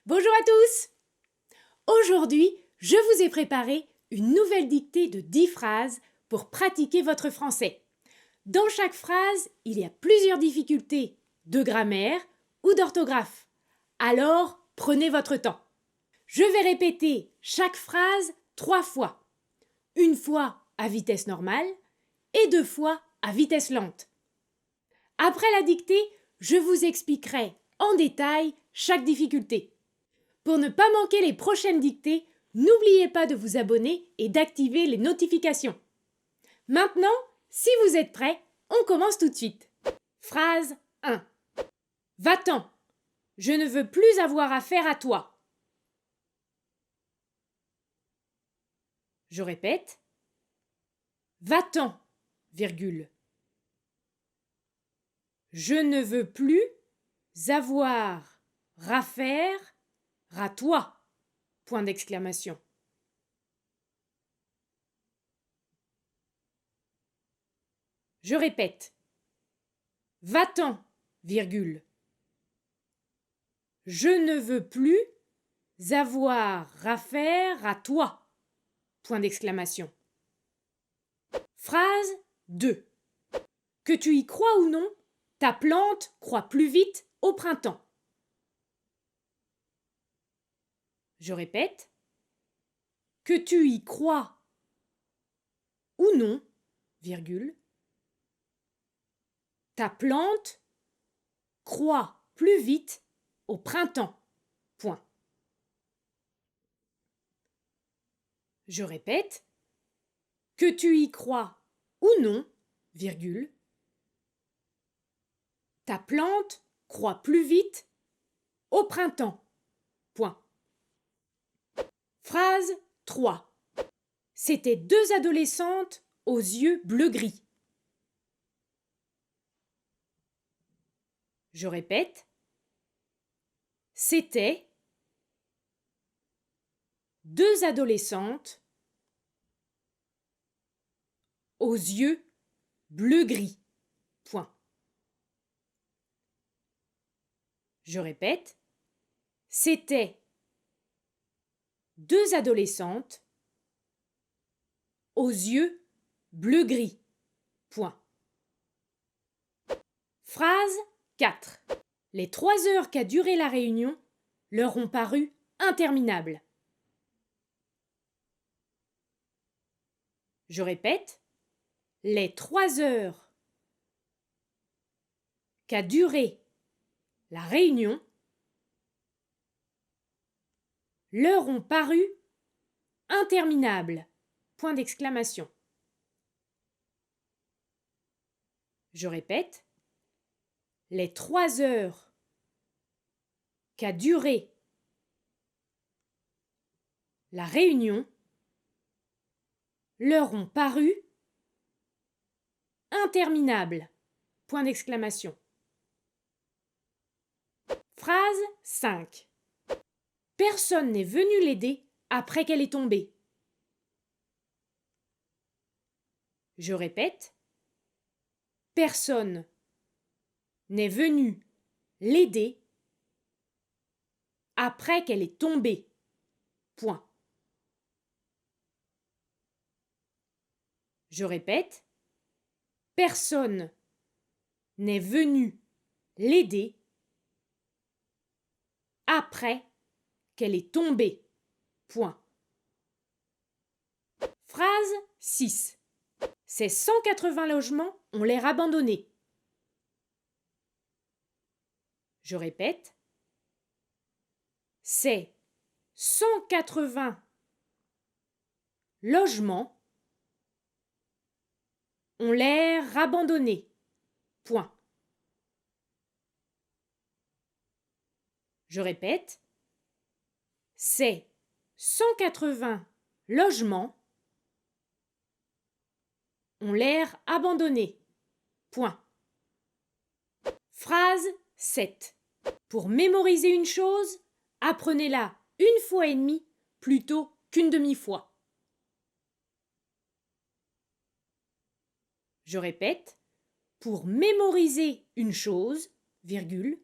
Bonjour à tous! Aujourd'hui, je vous ai préparé une nouvelle dictée de 10 phrases pour pratiquer votre français. Dans chaque phrase, il y a plusieurs difficultés de grammaire ou d'orthographe. Alors, prenez votre temps. Je vais répéter chaque phrase 3 fois. Une fois à vitesse normale et 2 fois à vitesse lente. Après la dictée, je vous expliquerai en détail chaque difficulté. Pour ne pas manquer les prochaines dictées, n'oubliez pas de vous abonner et d'activer les notifications. Maintenant, si vous êtes prêts, on commence tout de suite. Phrase 1. Va-t'en. Je ne veux plus avoir affaire à toi. Je répète. Va-t'en, virgule. Je ne veux plus avoir affaire à toi. Point d'exclamation. Je répète. Va-t'en, virgule. Je ne veux plus avoir affaire à toi. Point d'exclamation. Phrase 2. Que tu y crois ou non, ta plante croît plus vite au printemps. Je répète. Que tu y crois ou non, virgule, ta plante croît plus vite au printemps. Point. Je répète. Que tu y crois ou non, virgule, ta plante croît plus vite au printemps. Point. Phrase 3. C'étaient 2 adolescentes aux yeux bleu-gris. Je répète. C'étaient 2 adolescentes aux yeux bleu-gris. Point. Je répète. C'étaient 2 adolescentes aux yeux bleu-gris. Point. Phrase 4. Les 3 heures qu'a duré la réunion leur ont paru interminables. Je répète. Les 3 heures qu'a duré la réunion leur ont paru interminables. Point d'exclamation. Je répète. Les 3 heures qu'a duré la réunion leur ont paru interminables. Point d'exclamation. Phrase 5. Personne n'est venu l'aider après qu'elle est tombée. Je répète. Personne n'est venu l'aider après qu'elle est tombée. Point. Je répète. Personne n'est venu l'aider après qu'elle est tombée. Point. Phrase 6. Ces 180 logements ont l'air abandonnés. Je répète. Ces 180 logements ont l'air abandonnés. Point. Je répète. Ces 180 logements ont l'air abandonnés. Point. Phrase 7. Pour mémoriser une chose, apprenez-la une fois et demie plutôt qu'une demi-fois. Je répète. Pour mémoriser une chose, virgule,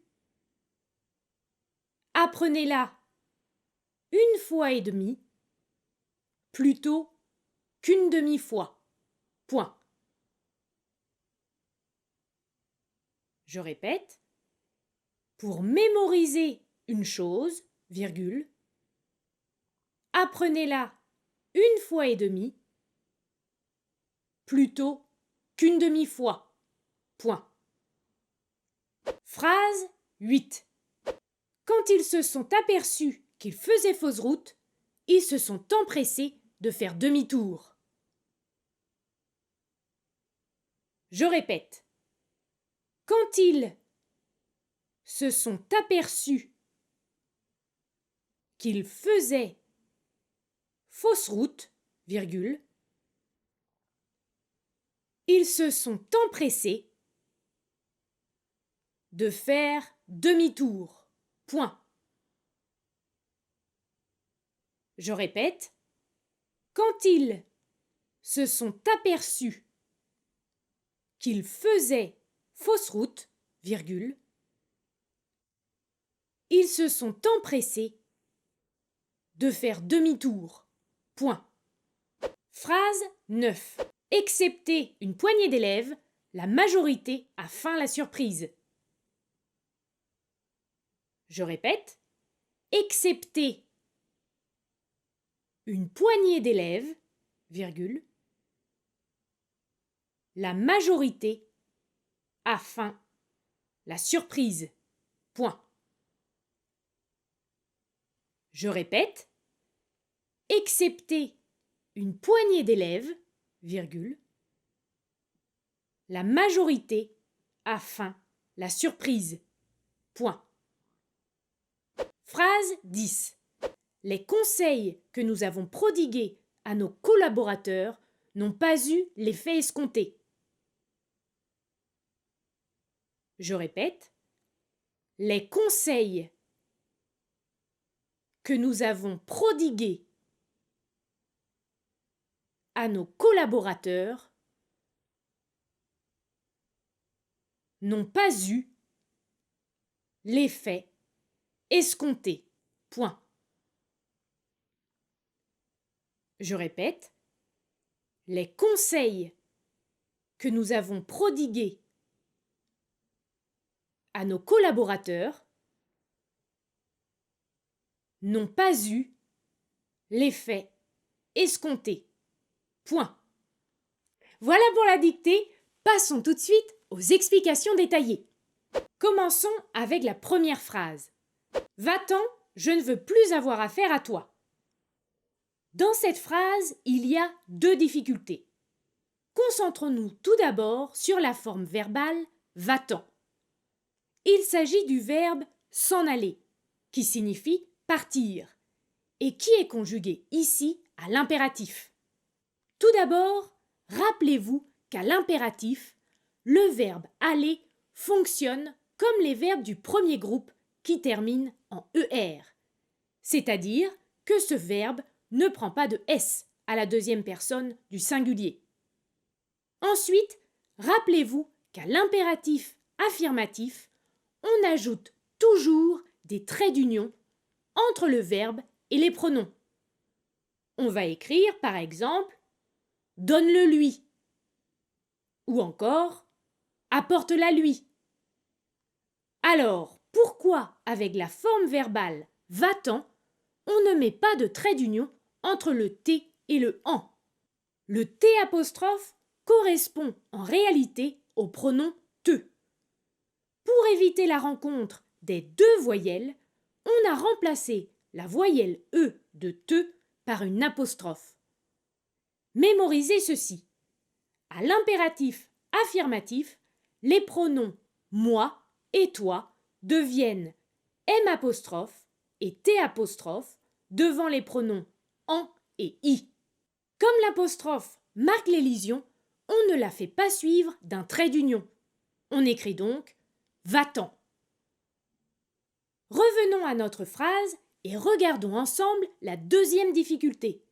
apprenez-la une fois et demi plutôt qu'une demi-fois. Point. Je répète, pour mémoriser une chose, virgule, apprenez-la une fois et demi plutôt qu'une demi-fois. Point. Phrase 8. Quand ils se sont aperçus qu'ils faisaient fausse route, ils se sont empressés de faire demi-tour. Je répète. Quand ils se sont aperçus qu'ils faisaient fausse route, virgule, ils se sont empressés de faire demi-tour. Point. Je répète. Quand ils se sont aperçus qu'ils faisaient fausse route, virgule, ils se sont empressés de faire demi-tour. Point. Phrase 9. Excepté une poignée d'élèves, la majorité a feint la surprise. Je répète. Excepté une poignée d'élèves, virgule, la majorité a feint la surprise. Point. Je répète. Excepté une poignée d'élèves, virgule, la majorité a feint la surprise. Point. Phrase 10. Les conseils que nous avons prodigués à nos collaborateurs n'ont pas eu l'effet escompté. Je répète. Les conseils que nous avons prodigués à nos collaborateurs n'ont pas eu l'effet escompté. Point. Je répète. Les conseils que nous avons prodigués à nos collaborateurs n'ont pas eu l'effet escompté. Point. Voilà pour la dictée. Passons tout de suite aux explications détaillées. Commençons avec la première phrase. Va-t'en, je ne veux plus avoir affaire à toi. Dans cette phrase, il y a deux difficultés. Concentrons-nous tout d'abord sur la forme verbale va-t'en. Il s'agit du verbe s'en aller, qui signifie partir, et qui est conjugué ici à l'impératif. Tout d'abord, rappelez-vous qu'à l'impératif, le verbe aller fonctionne comme les verbes du premier groupe qui terminent en ER, c'est-à-dire que ce verbe ne prend pas de S à la deuxième personne du singulier. Ensuite, rappelez-vous qu'à l'impératif affirmatif, on ajoute toujours des traits d'union entre le verbe et les pronoms. On va écrire par exemple « donne-le lui » ou encore « apporte-la lui ». Alors, pourquoi avec la forme verbale « va-t'en » on ne met pas de trait d'union entre le T et le en? Le T apostrophe correspond en réalité au pronom te. Pour éviter la rencontre des deux voyelles, on a remplacé la voyelle E de te par une apostrophe. Mémorisez ceci. À l'impératif affirmatif, les pronoms moi et toi deviennent M apostrophe et T apostrophe devant les pronoms en et i. Comme l'apostrophe marque l'élision, on ne la fait pas suivre d'un trait d'union. On écrit donc va-t'en. Revenons à notre phrase et regardons ensemble la deuxième difficulté,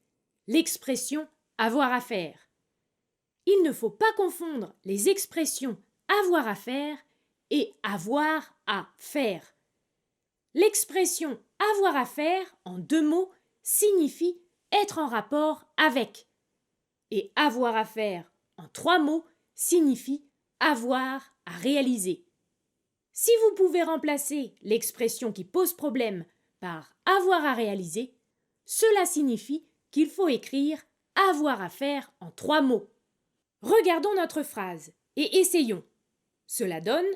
l'expression avoir à faire. Il ne faut pas confondre les expressions avoir à faire et avoir à faire. L'expression avoir à faire en deux mots signifie être en rapport avec. Et avoir à faire en 3 mots signifie avoir à réaliser. Si vous pouvez remplacer l'expression qui pose problème par avoir à réaliser, cela signifie qu'il faut écrire avoir à faire en 3 mots. Regardons notre phrase et essayons. Cela donne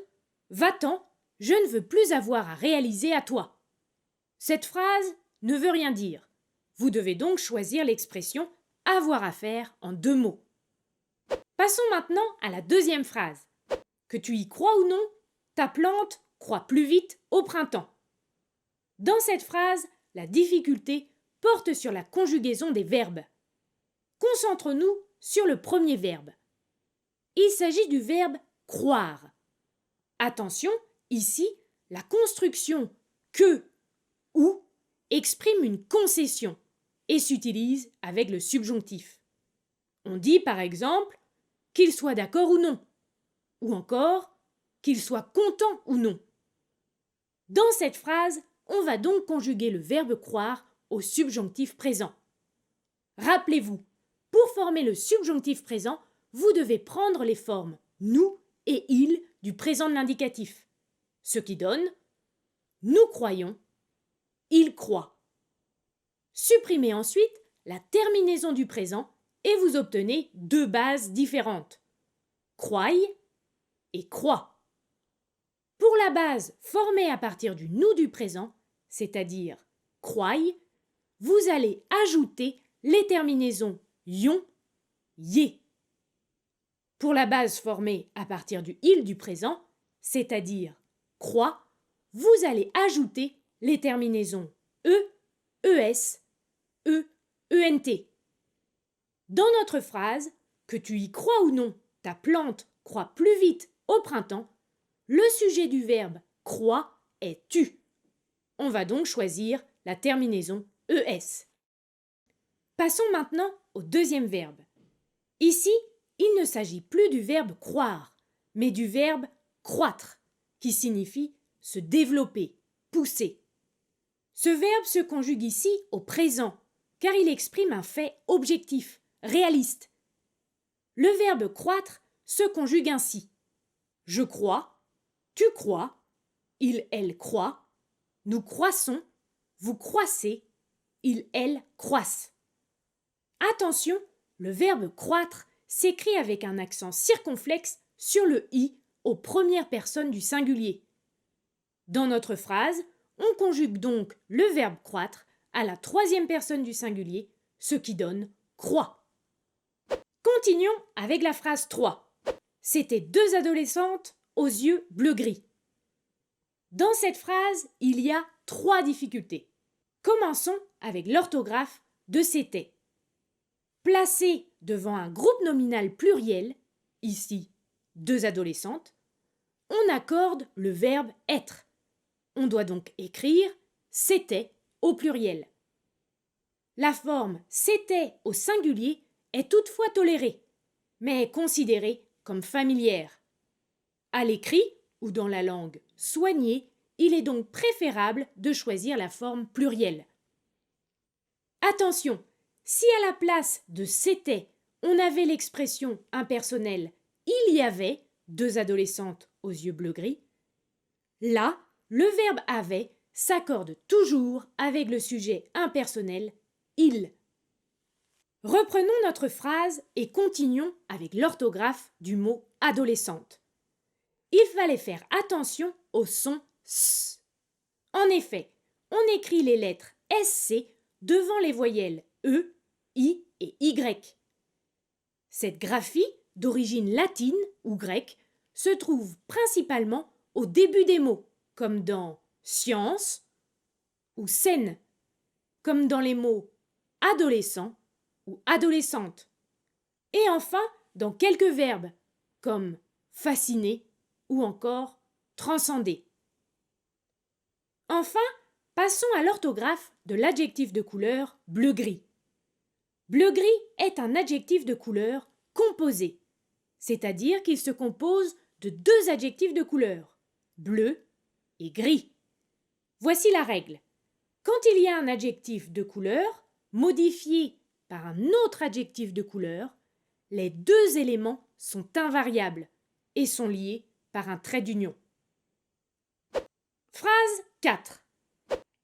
va-t'en, je ne veux plus avoir à réaliser à toi. Cette phrase ne veut rien dire. Vous devez donc choisir l'expression avoir à faire en 2 mots. Passons maintenant à la deuxième phrase. Que tu y crois ou non, ta plante croît plus vite au printemps. Dans cette phrase, la difficulté porte sur la conjugaison des verbes. Concentrons-nous sur le premier verbe. Il s'agit du verbe croire. Attention, ici, la construction que ou exprime une concession et s'utilise avec le subjonctif. On dit par exemple qu'il soit d'accord ou non, ou encore qu'il soit content ou non. Dans cette phrase, on va donc conjuguer le verbe croire au subjonctif présent. Rappelez-vous, pour former le subjonctif présent, vous devez prendre les formes nous et il du présent de l'indicatif, ce qui donne nous croyons, il croit. Supprimez ensuite la terminaison du présent et vous obtenez 2 bases différentes, croille et croit. Pour la base formée à partir du nous du présent, c'est-à-dire croille, vous allez ajouter les terminaisons ion, yé. Pour la base formée à partir du il du présent, c'est-à-dire croit, vous allez ajouter les terminaisons e, es, ent. Dans notre phrase, que tu y crois ou non, ta plante croît plus vite au printemps, le sujet du verbe croît est tu. On va donc choisir la terminaison es. Passons maintenant au deuxième verbe. Ici, il ne s'agit plus du verbe croire, mais du verbe croître, qui signifie se développer, pousser. Ce verbe se conjugue ici au présent, car il exprime un fait objectif, réaliste. Le verbe croître se conjugue ainsi. Je crois, tu crois, il, elle croit, nous croissons, vous croissez, il, elle croissent. Attention, le verbe croître s'écrit avec un accent circonflexe sur le i aux premières personnes du singulier. Dans notre phrase, on conjugue donc le verbe croître à la 3e personne du singulier, ce qui donne croît. Continuons avec la phrase 3. C'étaient 2 adolescentes aux yeux bleu-gris. Dans cette phrase, il y a 3 difficultés. Commençons avec l'orthographe de c'étaient. Placé devant un groupe nominal pluriel, ici 2 adolescentes, on accorde le verbe être. On doit donc écrire c'était au pluriel. La forme c'était au singulier est toutefois tolérée, mais est considérée comme familière. À l'écrit ou dans la langue soignée, il est donc préférable de choisir la forme plurielle. Attention, si à la place de c'était, on avait l'expression impersonnelle il y avait 2 adolescentes aux yeux bleu-gris, là, le verbe avait s'accorde toujours avec le sujet impersonnel il. Reprenons notre phrase et continuons avec l'orthographe du mot adolescente. Il fallait faire attention au son s. En effet, on écrit les lettres SC devant les voyelles E, I et Y. Cette graphie, d'origine latine ou grecque, se trouve principalement au début des mots, comme dans science ou scène, comme dans les mots adolescent ou adolescente, et enfin dans quelques verbes, comme fasciner ou encore transcender. Enfin, passons à l'orthographe de l'adjectif de couleur bleu-gris. Bleu-gris est un adjectif de couleur composé, c'est-à-dire qu'il se compose de 2 adjectifs de couleur, bleu et gris. Voici la règle. Quand il y a un adjectif de couleur, modifié par un autre adjectif de couleur, les deux éléments sont invariables et sont liés par un trait d'union. Phrase 4.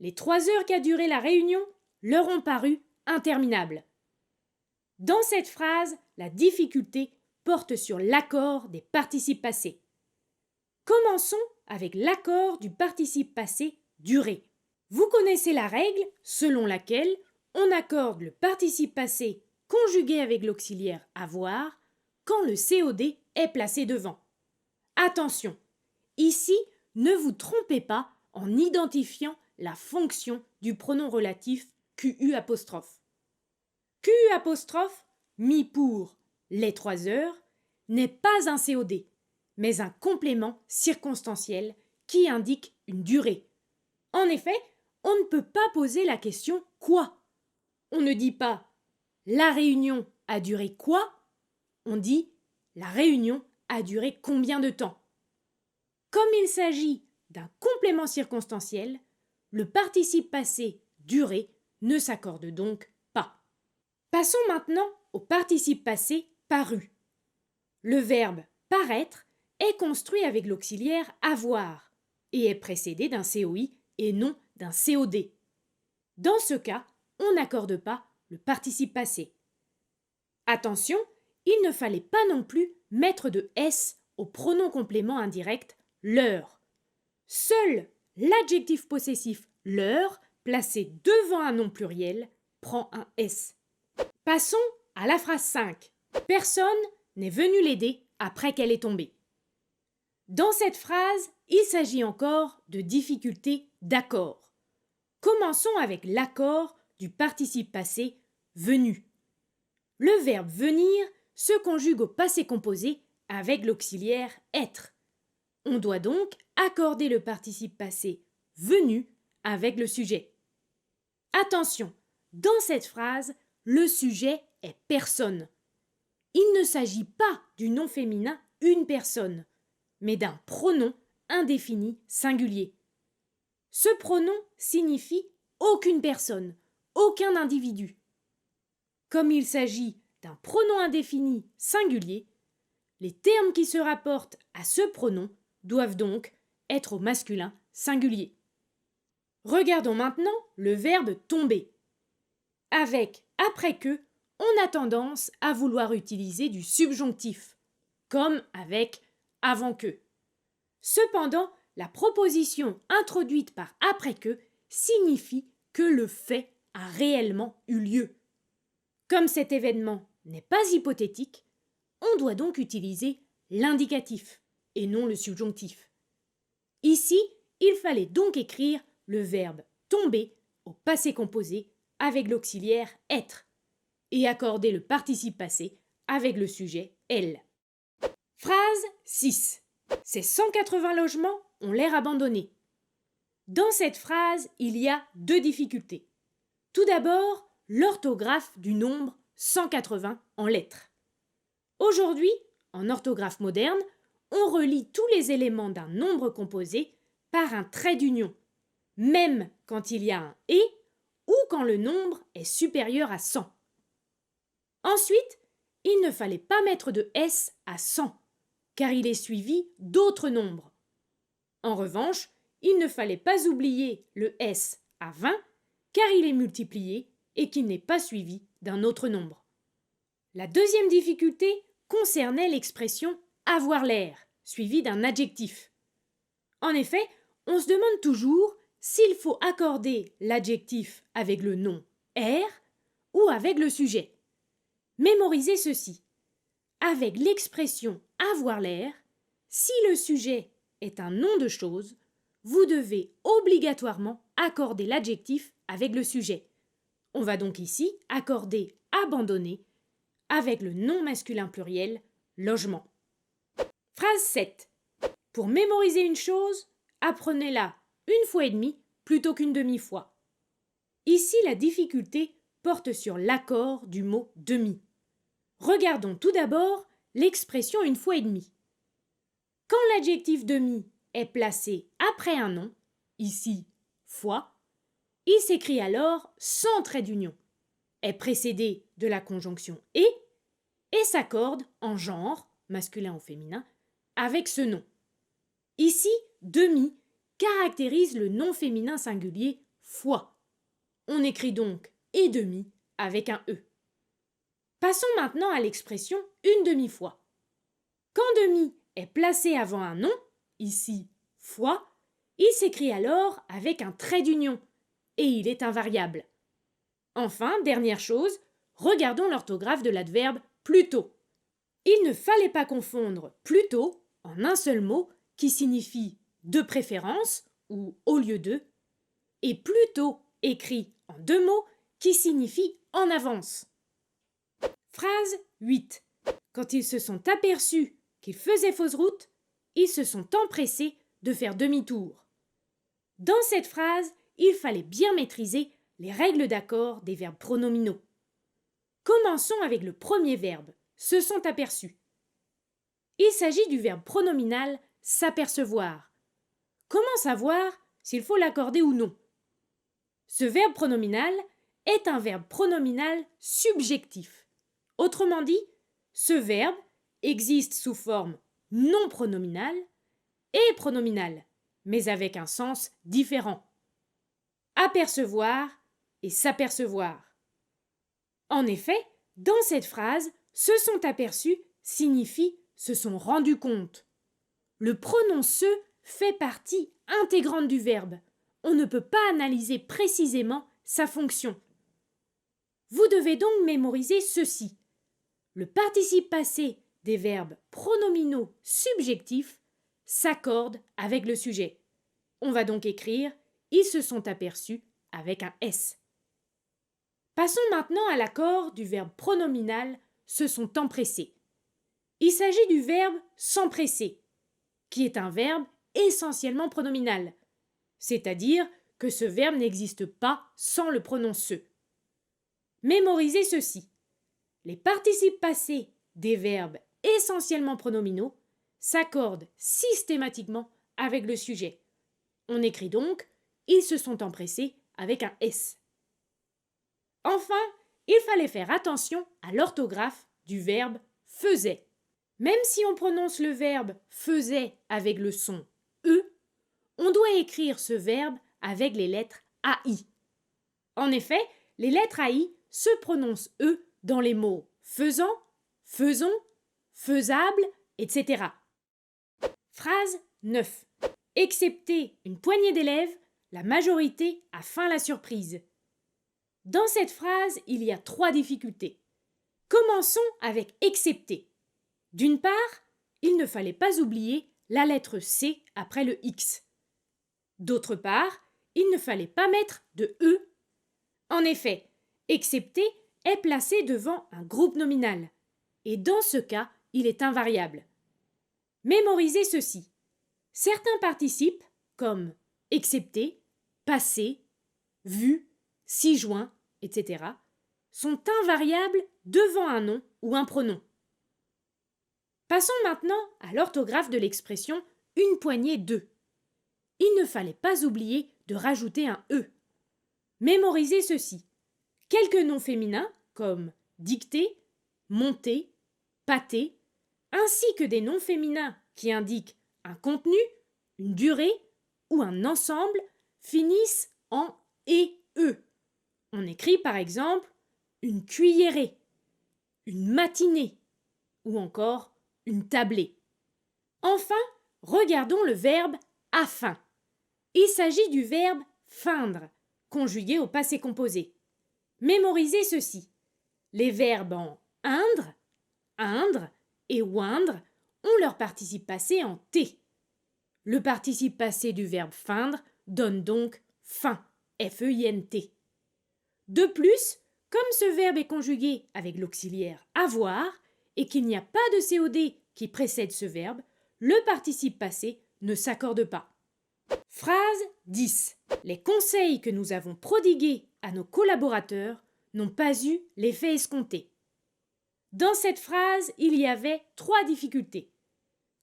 Les 3 heures qu'a duré la réunion leur ont paru interminables. Dans cette phrase, la difficulté porte sur l'accord des participes passés. Commençons avec l'accord du participe passé duré. Vous connaissez la règle selon laquelle on accorde le participe passé conjugué avec l'auxiliaire avoir quand le COD est placé devant. Attention, ici, ne vous trompez pas en identifiant la fonction du pronom relatif QU apostrophe. QU apostrophe, mis pour les 3 heures, n'est pas un COD, mais un complément circonstanciel qui indique une durée. En effet, on ne peut pas poser la question quoi. On ne dit pas la réunion a duré quoi, on dit la réunion a duré combien de temps. Comme il s'agit d'un complément circonstanciel, le participe passé duré ne s'accorde donc pas. Passons maintenant au participe passé paru. Le verbe paraître est construit avec l'auxiliaire avoir et est précédé d'un COI et non d'un COD. Dans ce cas, on n'accorde pas le participe passé. Attention, il ne fallait pas non plus mettre de S au pronom complément indirect leur. Seul l'adjectif possessif leur, placé devant un nom pluriel, prend un S. Passons à la phrase 5. Personne n'est venu l'aider après qu'elle est tombée. Dans cette phrase, il s'agit encore de difficultés d'accord. Commençons avec l'accord du participe passé venu. Le verbe venir se conjugue au passé composé avec l'auxiliaire être. On doit donc accorder le participe passé venu avec le sujet. Attention, dans cette phrase, le sujet est personne. Il ne s'agit pas du nom féminin une personne, mais d'un pronom indéfini singulier. Ce pronom signifie aucune personne, aucun individu. Comme il s'agit d'un pronom indéfini singulier, les termes qui se rapportent à ce pronom doivent donc être au masculin singulier. Regardons maintenant le verbe tomber. Avec après que, on a tendance à vouloir utiliser du subjonctif, comme avec avant que. Cependant, la proposition introduite par après que signifie que le fait a réellement eu lieu. Comme cet événement n'est pas hypothétique, on doit donc utiliser l'indicatif et non le subjonctif. Ici, il fallait donc écrire le verbe tomber au passé composé avec l'auxiliaire être et accorder le participe passé avec le sujet elle. Phrase 6. Ces 180 logements ont l'air abandonnés. Dans cette phrase, il y a 2 difficultés. Tout d'abord, l'orthographe du nombre 180 en lettres. Aujourd'hui, en orthographe moderne, on relie tous les éléments d'un nombre composé par un trait d'union, même quand il y a un « et » ou quand le nombre est supérieur à 100. Ensuite, il ne fallait pas mettre de S à 100, car il est suivi d'autres nombres. En revanche, il ne fallait pas oublier le S à 20, car il est multiplié et qu'il n'est pas suivi d'un autre nombre. La deuxième difficulté concernait l'expression « avoir l'air », suivie d'un adjectif. En effet, on se demande toujours s'il faut accorder l'adjectif avec le nom « air » ou avec le sujet. Mémorisez ceci. Avec l'expression « avoir l'air », si le sujet est un nom de chose, vous devez obligatoirement accorder l'adjectif avec le sujet. On va donc ici accorder « abandonner » avec le nom masculin pluriel « logement ». Phrase 7. Pour mémoriser une chose, apprenez-la une fois et demie plutôt qu'une demi-fois. Ici, la difficulté porte sur l'accord du mot demi. Regardons tout d'abord l'expression une fois et demie. Quand l'adjectif demi est placé après un nom, ici fois, il s'écrit alors sans trait d'union, est précédé de la conjonction et s'accorde en genre, masculin ou féminin, avec ce nom. Ici, demi caractérise le nom féminin singulier fois. On écrit donc et demi avec un E. Passons maintenant à l'expression une demi-fois. Quand demi est placé avant un nom, ici fois, il s'écrit alors avec un trait d'union et il est invariable. Enfin, dernière chose, regardons l'orthographe de l'adverbe plutôt. Il ne fallait pas confondre plutôt en un seul mot qui signifie de préférence ou au lieu de, et plutôt écrit en deux mots qui signifie en avance. Phrase 8. Quand ils se sont aperçus qu'ils faisaient fausse route, ils se sont empressés de faire demi-tour. Dans cette phrase, il fallait bien maîtriser les règles d'accord des verbes pronominaux. Commençons avec le premier verbe, se sont aperçus. Il s'agit du verbe pronominal s'apercevoir. Comment savoir s'il faut l'accorder ou non? Ce verbe pronominal est un verbe pronominal subjectif. Autrement dit, ce verbe existe sous forme non pronominale et pronominale, mais avec un sens différent. Apercevoir et s'apercevoir. En effet, dans cette phrase, se sont aperçus signifie se sont rendus compte. Le pronom se fait partie intégrante du verbe. On ne peut pas analyser précisément sa fonction. Vous devez donc mémoriser ceci. Le participe passé des verbes pronominaux subjectifs s'accorde avec le sujet. On va donc écrire « ils se sont aperçus » avec un S. Passons maintenant à l'accord du verbe pronominal « se sont empressés ». Il s'agit du verbe « s'empresser », qui est un verbe essentiellement pronominal, c'est-à-dire que ce verbe n'existe pas sans le pronom « se ». Mémorisez ceci. Les participes passés des verbes essentiellement pronominaux s'accordent systématiquement avec le sujet. On écrit donc « ils se sont empressés » avec un S. Enfin, il fallait faire attention à l'orthographe du verbe « faisait ». Même si on prononce le verbe « faisait » avec le son « e », on doit écrire ce verbe avec les lettres AI. En effet, les lettres AI se prononcent « e » dans les mots « faisant »,« faisons »,« faisable », etc. Phrase 9. Excepté une poignée d'élèves, la majorité a faim la surprise. Dans cette phrase, il y a 3 difficultés. Commençons avec excepté. D'une part, il ne fallait pas oublier la lettre C après le X. D'autre part, il ne fallait pas mettre de E. En effet, excepté est placé devant un groupe nominal. Et dans ce cas, il est invariable. Mémorisez ceci. Certains participes, comme excepté, passé, vu, 6 juin, etc., sont invariables devant un nom ou un pronom. Passons maintenant à l'orthographe de l'expression « une poignée de ». Il ne fallait pas oublier de rajouter un « e ». Mémorisez ceci. Quelques noms féminins comme dictée, montée, pâté, ainsi que des noms féminins qui indiquent un contenu, une durée ou un ensemble finissent en « et e ». On écrit par exemple une cuillerée, une matinée ou encore une tablée. Enfin, regardons le verbe afin. Il s'agit du verbe feindre, conjugué au passé composé. Mémorisez ceci. Les verbes en indre et oindre ont leur participe passé en t. Le participe passé du verbe feindre donne donc fin, F-E-I-N-T. De plus, comme ce verbe est conjugué avec l'auxiliaire avoir et qu'il n'y a pas de COD qui précède ce verbe, le participe passé ne s'accorde pas. Phrase 10. Les conseils que nous avons prodigués à nos collaborateurs n'ont pas eu l'effet escompté. Dans cette phrase, il y avait 3 difficultés.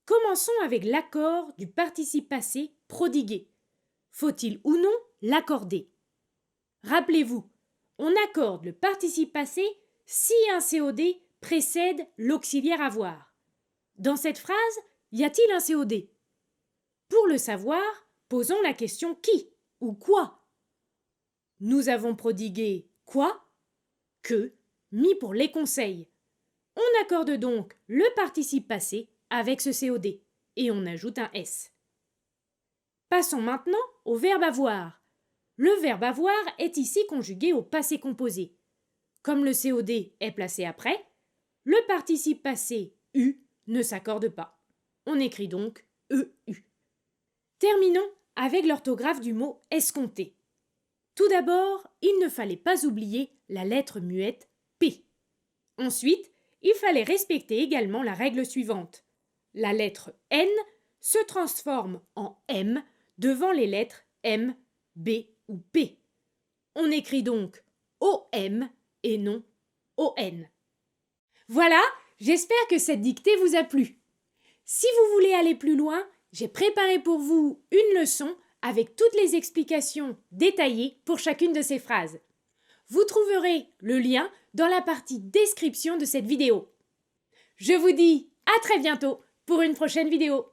Commençons avec l'accord du participe passé prodigué. Faut-il ou non l'accorder? Rappelez-vous, on accorde le participe passé si un COD précède l'auxiliaire avoir. Dans cette phrase, y a-t-il un COD? Pour le savoir, posons la question qui ou quoi. Nous avons prodigué quoi, que, mis pour les conseils. On accorde donc le participe passé avec ce COD et on ajoute un S. Passons maintenant au verbe avoir. Le verbe avoir est ici conjugué au passé composé. Comme le COD est placé après, le participe passé eu ne s'accorde pas. On écrit donc EU. Terminons avec l'orthographe du mot escompté. Tout d'abord, il ne fallait pas oublier la lettre muette P. Ensuite, il fallait respecter également la règle suivante. La lettre N se transforme en M devant les lettres M, B ou P. On écrit donc OM et non ON. Voilà, j'espère que cette dictée vous a plu. Si vous voulez aller plus loin, j'ai préparé pour vous une leçon avec toutes les explications détaillées pour chacune de ces phrases. Vous trouverez le lien dans la partie description de cette vidéo. Je vous dis à très bientôt pour une prochaine vidéo.